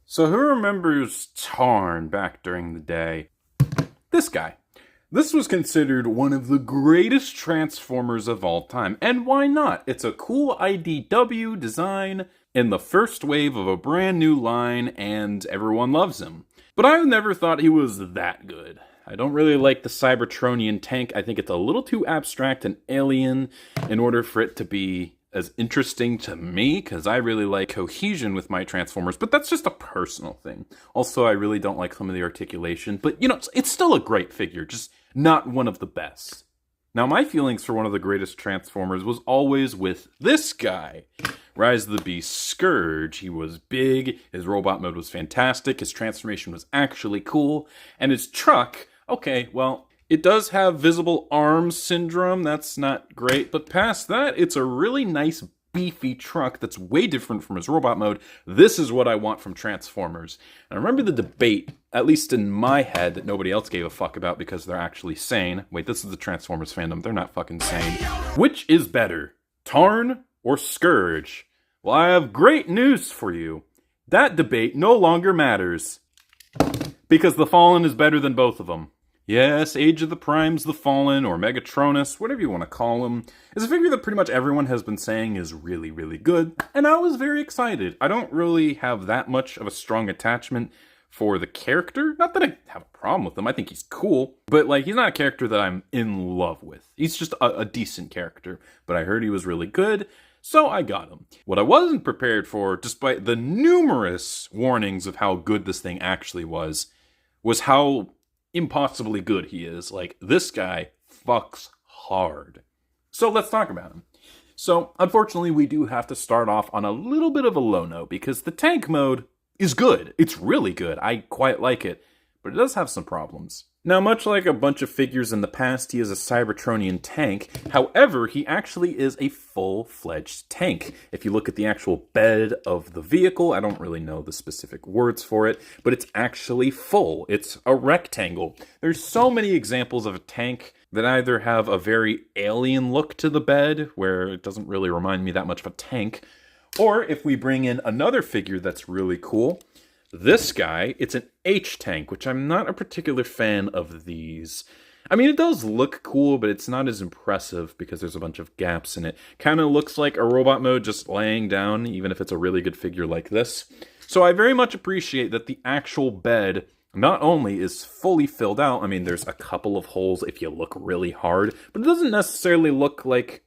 So who remembers Tarn back during the day? This guy. This was considered one of the greatest Transformers of all time. And why not? It's a cool IDW design in the first wave of a brand new line, and everyone loves him. But I never thought he was that good. I don't really like the Cybertronian tank. I think it's a little too abstract and alien in order for it to be as interesting to me, because I really like cohesion with my Transformers, but that's just a personal thing. Also, I really don't like some of the articulation, but you know, it's still a great figure, just not one of the best. Now, my feelings for one of the greatest Transformers was always with this guy, Rise of the Beast Scourge. He was big, his robot mode was fantastic, his transformation was actually cool, and his truck, okay, well, it does have visible arms syndrome, that's not great, but past that, it's a really nice beefy truck that's way different from his robot mode. This is what I want from Transformers. And I remember the debate, at least in my head, that nobody else gave a fuck about because they're actually sane. Wait, this is the Transformers fandom, they're not fucking sane. Which is better, Tarn or Scourge? Well, I have great news for you. That debate no longer matters, because the Fallen is better than both of them. Yes, Age of the Primes, the Fallen, or Megatronus, whatever you want to call him, is a figure that pretty much everyone has been saying is really, really good, and I was very excited. I don't really have that much of a strong attachment for the character. Not that I have a problem with him, I think he's cool, but like, he's not a character that I'm in love with. He's just a decent character, but I heard he was really good, so I got him. What I wasn't prepared for, despite the numerous warnings of how good this thing actually was how impossibly good he is. Like, this guy fucks hard. So let's talk about him. So, unfortunately, we do have to start off on a little bit of a low note, because the tank mode is good. It's really good. I quite like it, but it does have some problems. Now, much like a bunch of figures in the past, he is a Cybertronian tank. However, he actually is a full-fledged tank. If you look at the actual bed of the vehicle, I don't really know the specific words for it, but it's actually full. It's a rectangle. There's so many examples of a tank that either have a very alien look to the bed, where it doesn't really remind me that much of a tank, or if we bring in another figure that's really cool, this guy, it's an H-tank, which I'm not a particular fan of these. I mean, it does look cool, but it's not as impressive because there's a bunch of gaps in it. Kind of looks like a robot mode just laying down, even if it's a really good figure like this. So I very much appreciate that the actual bed not only is fully filled out, I mean, there's a couple of holes if you look really hard, but it doesn't necessarily look like...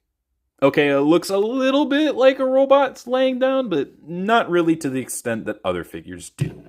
Okay, it looks a little bit like a robot's laying down, but not really to the extent that other figures do.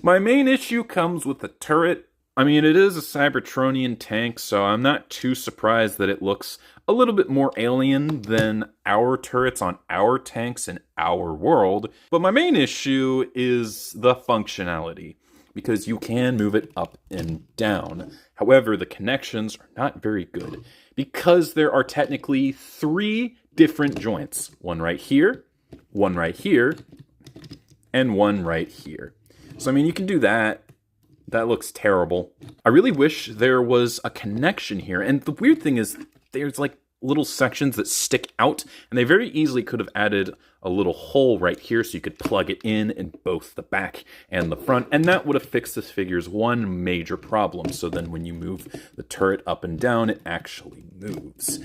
My main issue comes with the turret. I mean, it is a Cybertronian tank, so I'm not too surprised that it looks a little bit more alien than our turrets on our tanks in our world. But my main issue is the functionality, because you can move it up and down. However, the connections are not very good, because there are technically 3 different joints. One right here, and one right here. So, I mean, you can do that. That looks terrible. I really wish there was a connection here. And the weird thing is, there's like little sections that stick out, and they very easily could have added a little hole right here so you could plug it in both the back and the front, and that would have fixed this figure's one major problem. So then when you move the turret up and down, it actually moves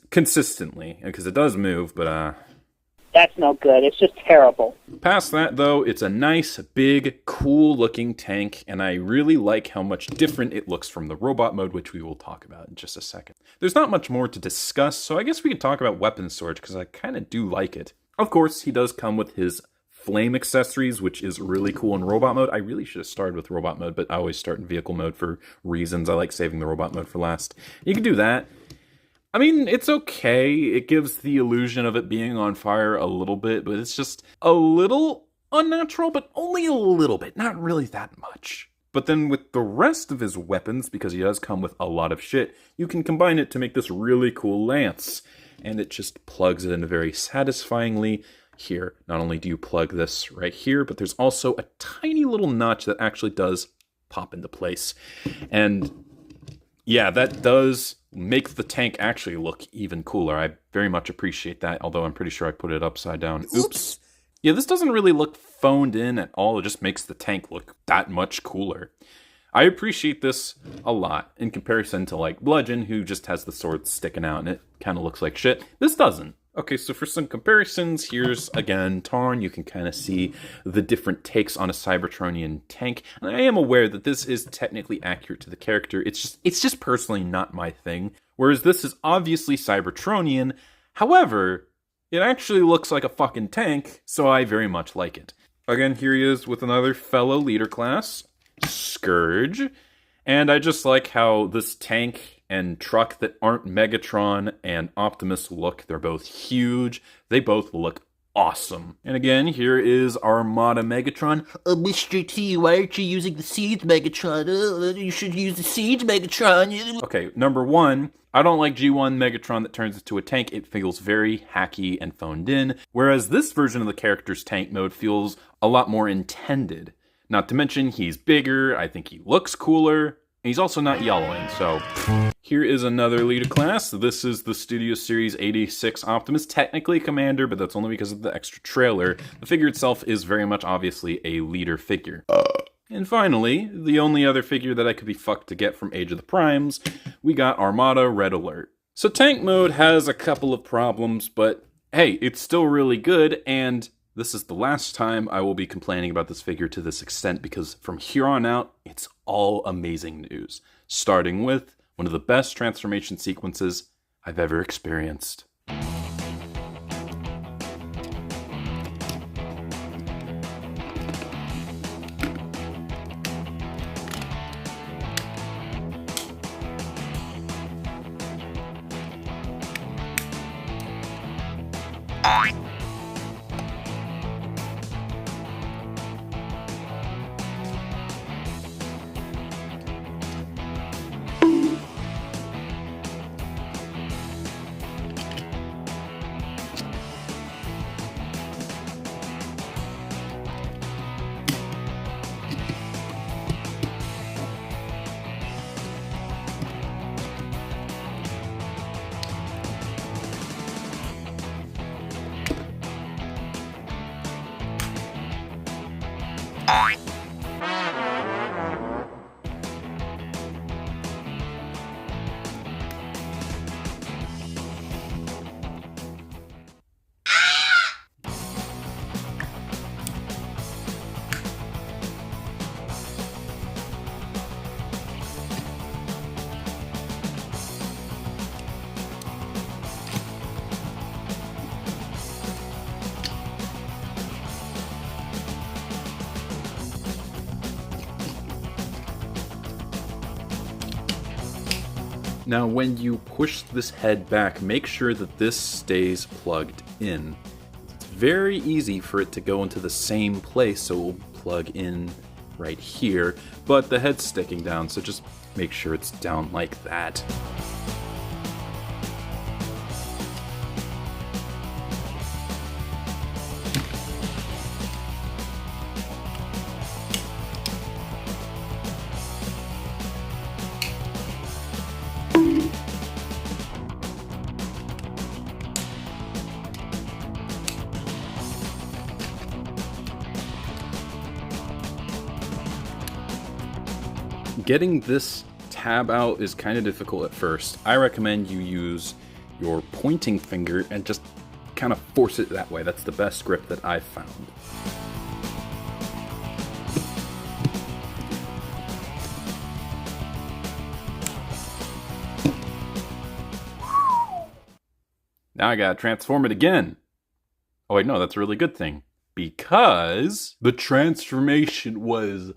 consistently, because it does move, but that's no good. It's just terrible. Past that, though, it's a nice, big, cool-looking tank, and I really like how much different it looks from the robot mode, which we will talk about in just a second. There's not much more to discuss, so I guess we could talk about weapon storage, because I kind of do like it. Of course, he does come with his flame accessories, which is really cool in robot mode. I really should have started with robot mode, but I always start in vehicle mode for reasons. I like saving the robot mode for last. You can do that. I mean, it's okay. It gives the illusion of it being on fire a little bit, but it's just a little unnatural, but only a little bit, not really that much. But then with the rest of his weapons, because he does come with a lot of shit, you can combine it to make this really cool lance. And it just plugs it in very satisfyingly here. Not only do you plug this right here, but there's also a tiny little notch that actually does pop into place. And yeah, that does make the tank actually look even cooler. I very much appreciate that, although I'm pretty sure I put it upside down. Oops. Yeah, this doesn't really look phoned in at all. It just makes the tank look that much cooler. I appreciate this a lot in comparison to like Bludgeon, who just has the sword sticking out and it kind of looks like shit. This doesn't. Okay, so for some comparisons, here's again Tarn. You can kind of see the different takes on a Cybertronian tank. And I am aware that this is technically accurate to the character. It's just personally not my thing. Whereas this is obviously Cybertronian. However, it actually looks like a fucking tank, so I very much like it. Again, here he is with another fellow leader class, Scourge. And I just like how this tank and truck that aren't Megatron and Optimus look. They're both huge. They both look awesome. And again, here is Armada Megatron. Mr. T, why aren't you using the Siege Megatron? You should use the Siege Megatron. Okay, number one, I don't like G1 Megatron that turns into a tank. It feels very hacky and phoned in, whereas this version of the character's tank mode feels a lot more intended. Not to mention, he's bigger, I think he looks cooler, and he's also not yellowing, so... Here is another leader class. This is the Studio Series 86 Optimus, technically Commander, but that's only because of the extra trailer. The figure itself is very much obviously a leader figure. And finally, the only other figure that I could be fucked to get from Age of the Primes, we got Armada Red Alert. So tank mode has a couple of problems, but hey, it's still really good, and this is the last time I will be complaining about this figure to this extent, because from here on out, it's all amazing news. Starting with one of the best transformation sequences I've ever experienced. Now, when you push this head back, make sure that this stays plugged in. It's very easy for it to go into the same place, so it will plug in right here, but the head's sticking down, so just make sure it's down like that. Getting this tab out is kind of difficult at first. I recommend you use your pointing finger and just kind of force it that way. That's the best grip that I've found. Now I gotta transform it again. Oh wait, no, that's a really good thing, because the transformation was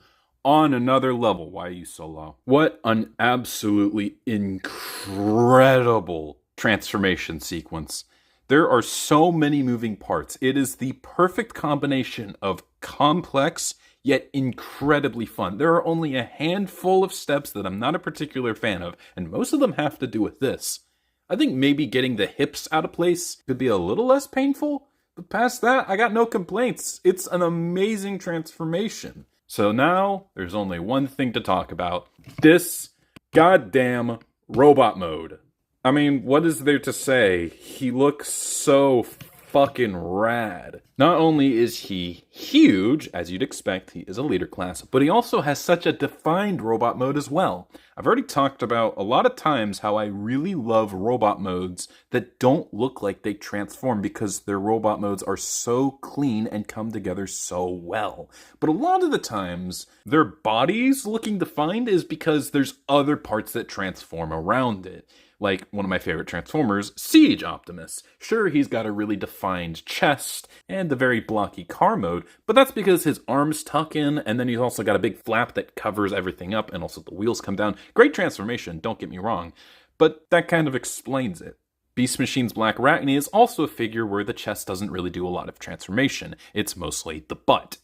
on another level. Why are you so low? What an absolutely incredible transformation sequence. There are so many moving parts. It is the perfect combination of complex yet incredibly fun. There are only a handful of steps that I'm not a particular fan of, and most of them have to do with this. I think maybe getting the hips out of place could be a little less painful, but past that, I got no complaints. It's an amazing transformation. So now, there's only one thing to talk about. This goddamn robot mode. I mean, what is there to say? He looks so fucking rad. Not only is he huge, as you'd expect, he is a leader class, but he also has such a defined robot mode as well. I've already talked about a lot of times how I really love robot modes that don't look like they transform because their robot modes are so clean and come together so well. But a lot of the times, their bodies looking defined is because there's other parts that transform around it. Like one of my favorite Transformers, Siege Optimus. Sure, he's got a really defined chest and a very blocky car mode, but that's because his arms tuck in, and then he's also got a big flap that covers everything up, and also the wheels come down. Great transformation, don't get me wrong, but that kind of explains it. Beast Machine's Black Arachne is also a figure where the chest doesn't really do a lot of transformation. It's mostly the butt.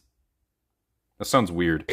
That sounds weird.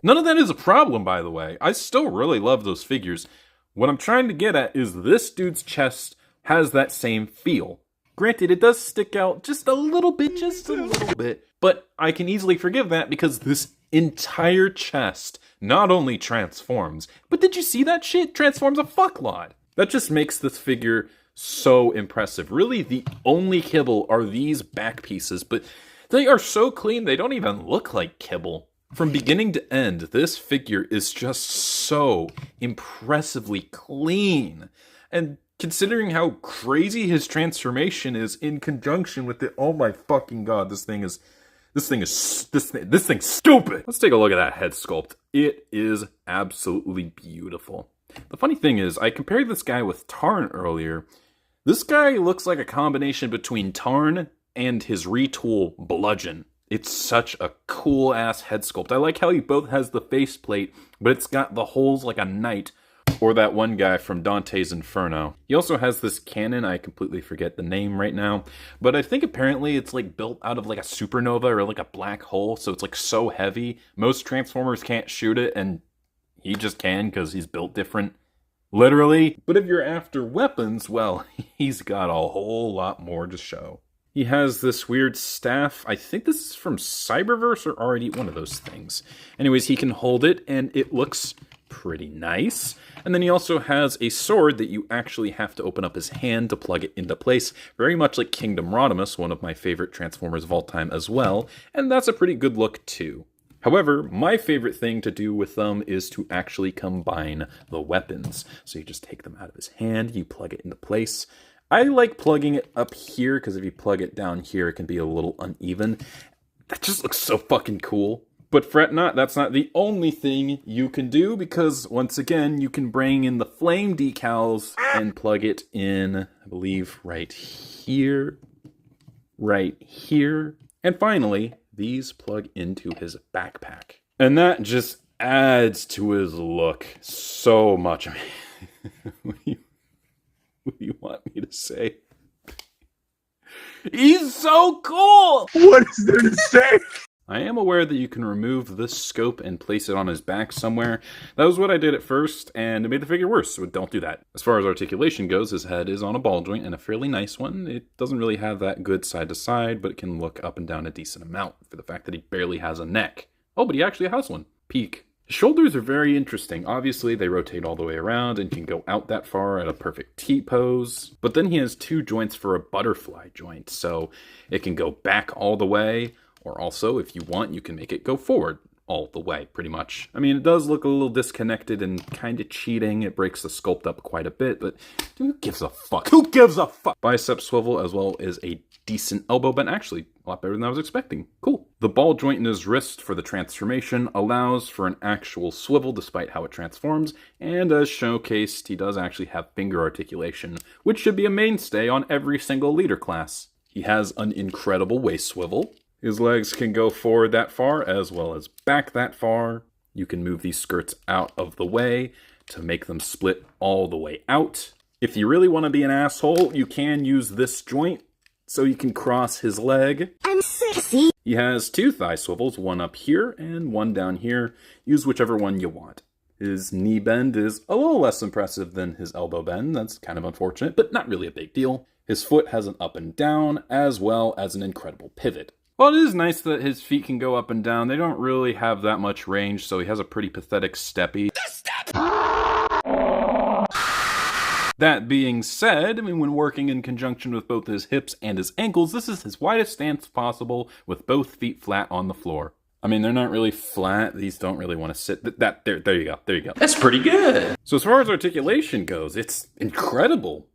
None of that is a problem, by the way. I still really love those figures. What I'm trying to get at is this dude's chest has that same feel. Granted, it does stick out just a little bit, but I can easily forgive that because this entire chest not only transforms, but did you see that shit? Transforms a fucklot. That just makes this figure so impressive. Really, the only kibble are these back pieces, but they are so clean they don't even look like kibble. From beginning to end, this figure is just so impressively clean. And considering how crazy his transformation is in conjunction with it, oh my fucking god, this thing's stupid. Let's take a look at that head sculpt. It is absolutely beautiful. The funny thing is, I compared this guy with Tarn earlier. This guy looks like a combination between Tarn and his retool Bludgeon. It's such a cool-ass head sculpt. I like how he both has the faceplate, but it's got the holes like a knight, or that one guy from Dante's Inferno. He also has this cannon, I completely forget the name right now, but I think apparently it's like built out of like a supernova or like a black hole, so it's like so heavy. Most Transformers can't shoot it, and he just can because he's built different. Literally. But if you're after weapons, well, he's got a whole lot more to show. He has this weird staff. I think this is from Cyberverse or already one of those things. Anyways, he can hold it, and it looks pretty nice. And then he also has a sword that you actually have to open up his hand to plug it into place, very much like Kingdom Rodimus, one of my favorite Transformers of all time as well, and that's a pretty good look too. However, my favorite thing to do with them is to actually combine the weapons. So you just take them out of his hand, you plug it into place. I like plugging it up here, because if you plug it down here, it can be a little uneven. That just looks so fucking cool. But fret not, that's not the only thing you can do, because once again, you can bring in the flame decals and plug it in, I believe, right here. And finally, these plug into his backpack. And that just adds to his look so much. What do you want me to say? He's so cool! What is there to say? I am aware that you can remove this scope and place it on his back somewhere. That was what I did at first, and it made the figure worse, so don't do that. As far as articulation goes, his head is on a ball joint, and a fairly nice one. It doesn't really have that good side to side, but it can look up and down a decent amount for the fact that he barely has a neck. Oh, but he actually has one. Peak. His shoulders are very interesting. Obviously, they rotate all the way around and can go out that far at a perfect T-pose. But then he has two joints for a butterfly joint, so it can go back all the way, or also, if you want, you can make it go forward all the way, pretty much. I mean, it does look a little disconnected and kind of cheating. It breaks the sculpt up quite a bit, but who gives a fuck? Who gives a fuck? Bicep swivel, as well as a decent elbow bend. Actually, a lot better than I was expecting. Cool. The ball joint in his wrist for the transformation allows for an actual swivel despite how it transforms, and as showcased, he does actually have finger articulation, which should be a mainstay on every single leader class. He has an incredible waist swivel. His legs can go forward that far as well as back that far. You can move these skirts out of the way to make them split all the way out. If you really want to be an asshole, you can use this joint so you can cross his leg. I'm sexy. He has two thigh swivels, one up here and one down here. Use whichever one you want. His knee bend is a little less impressive than his elbow bend. That's kind of unfortunate, but not really a big deal. His foot has an up and down as well as an incredible pivot. Well, it is nice that his feet can go up and down. They don't really have that much range, so he has a pretty pathetic steppy. That being said, I mean, when working in conjunction with both his hips and his ankles, this is his widest stance possible with both feet flat on the floor. I mean, they're not really flat. These don't really want to sit. There you go. There you go. That's pretty good. So as far as articulation goes, it's incredible.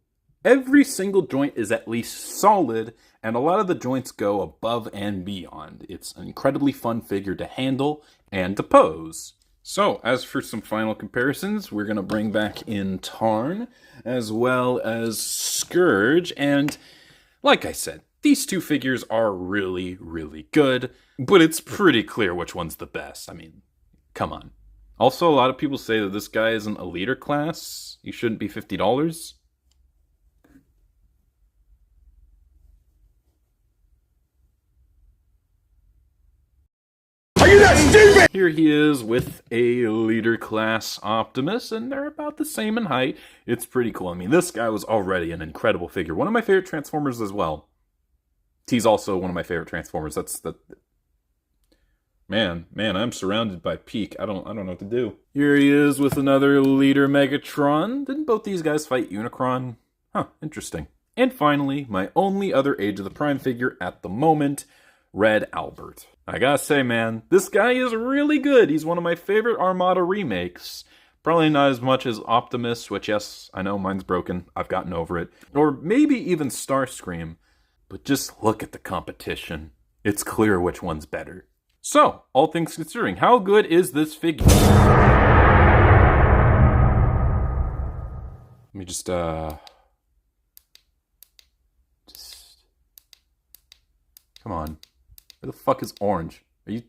Every single joint is at least solid, and a lot of the joints go above and beyond. It's an incredibly fun figure to handle and to pose. So, as for some final comparisons, we're going to bring back in Tarn, as well as Scourge, and like I said, these two figures are really, really good, but it's pretty clear which one's the best. I mean, come on. Also, a lot of people say that this guy isn't a leader class. He shouldn't be $50. Are you that stupid? Here he is with a leader class Optimus, and they're about the same in height. It's pretty cool. I mean, this guy was already an incredible figure. One of my favorite Transformers as well. He's also one of my favorite Transformers. That's the... Man, I'm surrounded by peak. I don't know what to do. Here he is with another leader Megatron. Didn't both these guys fight Unicron? Huh, interesting. And finally, my only other Age of the Prime figure at the moment, Red Albert. I gotta say, man, this guy is really good. He's one of my favorite Armada remakes. Probably not as much as Optimus, which, yes, I know mine's broken. I've gotten over it. Or maybe even Starscream. But just look at the competition. It's clear which one's better. So, all things considering, how good is this figure? Let me just come on. Where the fuck is orange? Are you...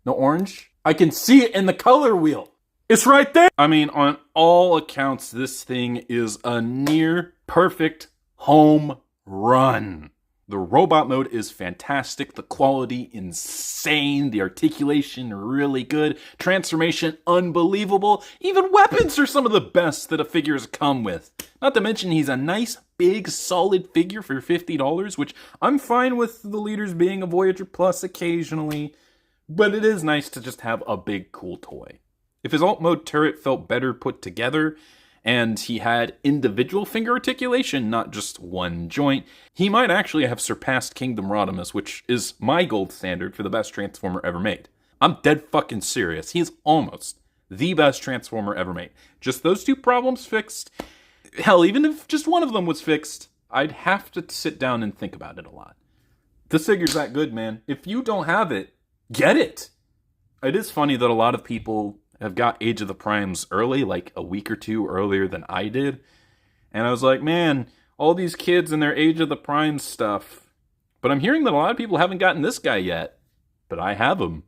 No orange? I can see it in the color wheel! It's right there! I mean, on all accounts, this thing is a near perfect home run. The robot mode is fantastic, the quality insane, the articulation really good, transformation unbelievable, even weapons are some of the best that a figure has come with. Not to mention he's a nice, big, solid figure for $50, which I'm fine with the leaders being a Voyager Plus occasionally, but it is nice to just have a big, cool toy. If his alt mode turret felt better put together, and he had individual finger articulation, not just one joint, he might actually have surpassed Kingdom Rodimus, which is my gold standard for the best Transformer ever made. I'm dead fucking serious. He's almost the best Transformer ever made. Just those two problems fixed. Hell, even if just one of them was fixed, I'd have to sit down and think about it a lot. This figure's that good, man. If you don't have it, get it! It is funny that a lot of people have got Age of the Primes early, like a week or two earlier than I did. And I was like, man, all these kids and their Age of the Primes stuff. But I'm hearing that a lot of people haven't gotten this guy yet. But I have him.